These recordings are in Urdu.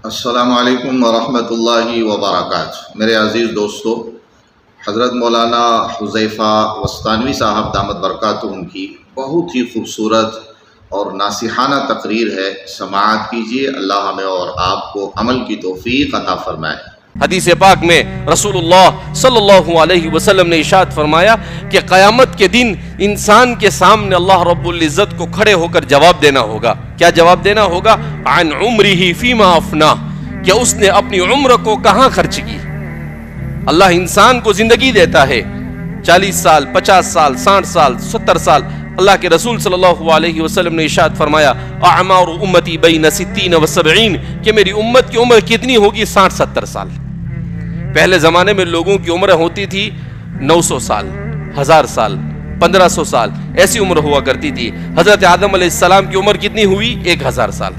السلام علیکم ورحمۃ اللہ وبرکاتہ۔ میرے عزیز دوستو، حضرت مولانا حذیفہ وسطانوی صاحب دامت برکاتہم کی بہت ہی خوبصورت اور ناصحانہ تقریر ہے، سماعت کیجیے۔ اللہ ہمیں اور آپ کو عمل کی توفیق عطا فرمائے۔ حدیث پاک میں رسول اللہ صلی اللہ علیہ وسلم نے ارشاد فرمایا کہ قیامت کے دن انسان کے سامنے اللہ رب العزت کو کھڑے ہو کر جواب دینا ہوگا۔ کیا جواب دینا ہوگا؟ عن عمرہ فیما افنا، کہ اس نے اپنی عمر کو کہاں خرچ کی۔ اللہ انسان کو زندگی دیتا ہے 40 سال، 50 سال، 60 سال، 70 سال۔ اللہ کے رسول صلی اللہ علیہ وسلم نے ارشاد فرمایا اعمار امتی بین 60 و 70، کہ میری امت کی عمر کتنی ہوگی؟ 60-70 سال۔ پہلے زمانے میں لوگوں کی عمریں ہوتی تھی 900 سال، 1000 سال، 1500 سال، ایسی عمر ہوا کرتی تھی۔ حضرت آدم علیہ السلام کی عمر کتنی ہوئی؟ 1000 سال۔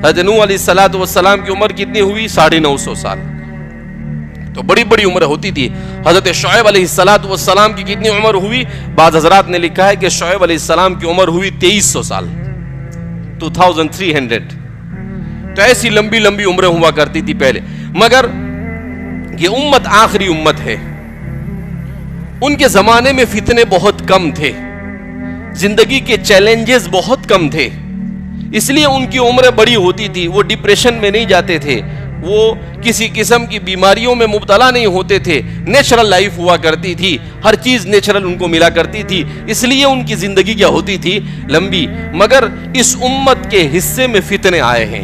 حضرت نوح علیہ السلام کی عمر کتنی ہوئی؟ 950 سال۔ تو بڑی بڑی عمر ہوتی تھی۔ حضرت شعیب علیہ السلام کی کتنی عمر ہوئی؟ بعض حضرات نے لکھا ہے کہ شعیب علیہ السلام کی عمر ہوئی 2300 سال، 2300۔ تو ایسی لمبی لمبی عمریں ہوا کرتی تھی پہلے۔ مگر یہ امت آخری امت ہے۔ ان کے زمانے میں فتنے بہت کم تھے، زندگی کے چیلنجز بہت کم تھے، اس لیے ان کی عمریں بڑی ہوتی تھی۔ وہ ڈپریشن میں نہیں جاتے تھے، وہ کسی قسم کی بیماریوں میں مبتلا نہیں ہوتے تھے، نیچرل لائف ہوا کرتی تھی، ہر چیز نیچرل ان کو ملا کرتی تھی، اس لیے ان کی زندگی کیا ہوتی تھی؟ لمبی۔ مگر اس امت کے حصے میں فتنے آئے ہیں،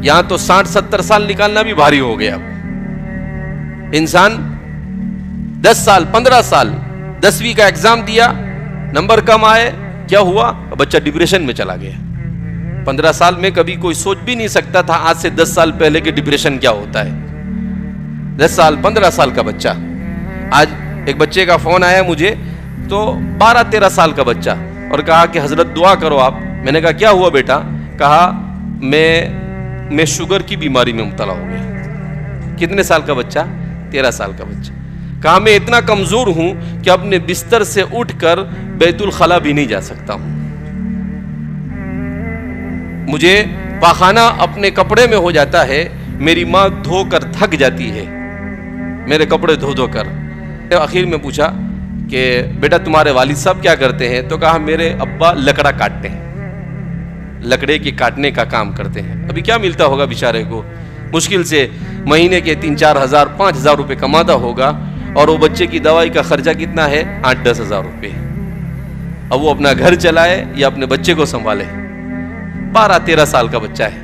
یہاں تو 60-70 سال نکالنا بھی بھاری ہو گیا۔ انسان 10 سال، 15 سال، 10ویں کا ایگزام دیا، نمبر کم آئے، کیا ہوا؟ بچہ ڈپریشن میں چلا گیا۔ 15 سال میں کبھی کوئی سوچ بھی نہیں سکتا تھا آج سے 10 سال پہلے کہ ڈپریشن کیا ہوتا ہے۔ 10 سال، 15 سال کا بچہ۔ آج ایک بچے کا فون آیا مجھے، تو 12-13 سال کا بچہ، اور کہا کہ حضرت دعا کرو آپ۔ میں نے کہا کیا ہوا بیٹا؟ کہا میں شوگر کی بیماری میں مبتلا ہو گیا۔ کتنے سال کا بچہ؟ 13 سال کا بچہ۔ کہا میں اتنا کمزور ہوں کہ اپنے بستر سے اٹھ کر بیت الخلا بھی نہیں جا سکتا ہوں، مجھے پاخانہ اپنے کپڑے میں ہو جاتا ہے، میری ماں دھو کر تھک جاتی ہے میرے کپڑے دھو کر۔ آخر میں پوچھا کہ بیٹا تمہارے والد صاحب کیا کرتے ہیں؟ تو کہا میرے ابا لکڑا کاٹتے ہیں، لکڑے کے کاٹنے کا کام کرتے ہیں۔ ابھی کیا ملتا ہوگا بیچارے کو؟ مشکل سے مہینے کے 3-4 ہزار 5,000 روپے کماتا ہوگا، اور وہ بچے کی دوائی کا خرچہ کتنا ہے؟ 8-10 ہزار روپے۔ اب وہ اپنا گھر چلائے یا اپنے بچے کو سنبھالے؟ 12-13 سال کا بچہ ہے۔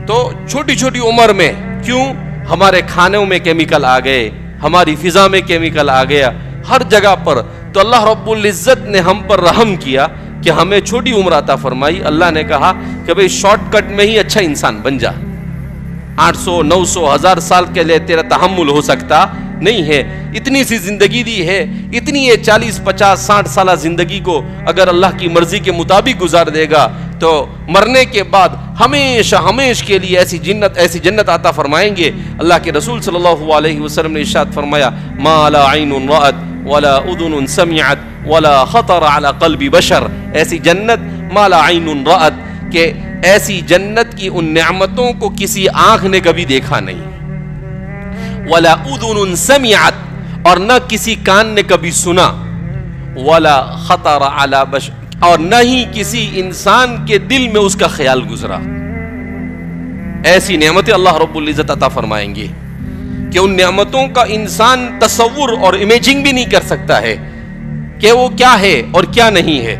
تو چھوٹی چھوٹی عمر میں کیوں؟ ہمارے کھانوں میں کیمیکل آ گئے، ہماری فضا میں کیمیکل آ گیا، ہر جگہ پر۔ تو اللہ رب العزت نے ہم پر رحم کیا کہ ہمیں چھوٹی عمر عطا فرمائی۔ اللہ نے کہا کہ بھئی شارٹ کٹ میں ہی اچھا انسان بن جا، 800، 900، 1000 سال کے لیے تیرا تحمل ہو سکتا نہیں ہے۔ اتنی سی زندگی دی ہے، اتنی یہ 40، 50، 60 سالہ زندگی کو اگر اللہ کی مرضی کے مطابق گزار دے گا تو مرنے کے بعد ہمیشہ کے لیے ایسی جنت عطا فرمائیں گے۔ اللہ کے رسول صلی اللہ علیہ وسلم نے ارشاد فرمایا ما لا عین رأت ولا اذن سمعت ولا خطر على قلب بشر، ایسی جنت ما لا عین رأت، کہ ایسی جنت کی ان نعمتوں کو کسی آنکھ نے کبھی دیکھا نہیں، ولا اذن سمعت، اور نہ کسی کان نے کبھی سنا، ولا خطر علی بشر، اور نہ ہی کسی انسان کے دل میں اس کا خیال گزرا۔ ایسی نعمتیں اللہ رب العزت عطا فرمائیں گے کہ ان نعمتوں کا انسان تصور اور امیجنگ بھی نہیں کر سکتا ہے کہ وہ کیا ہے اور کیا نہیں ہے۔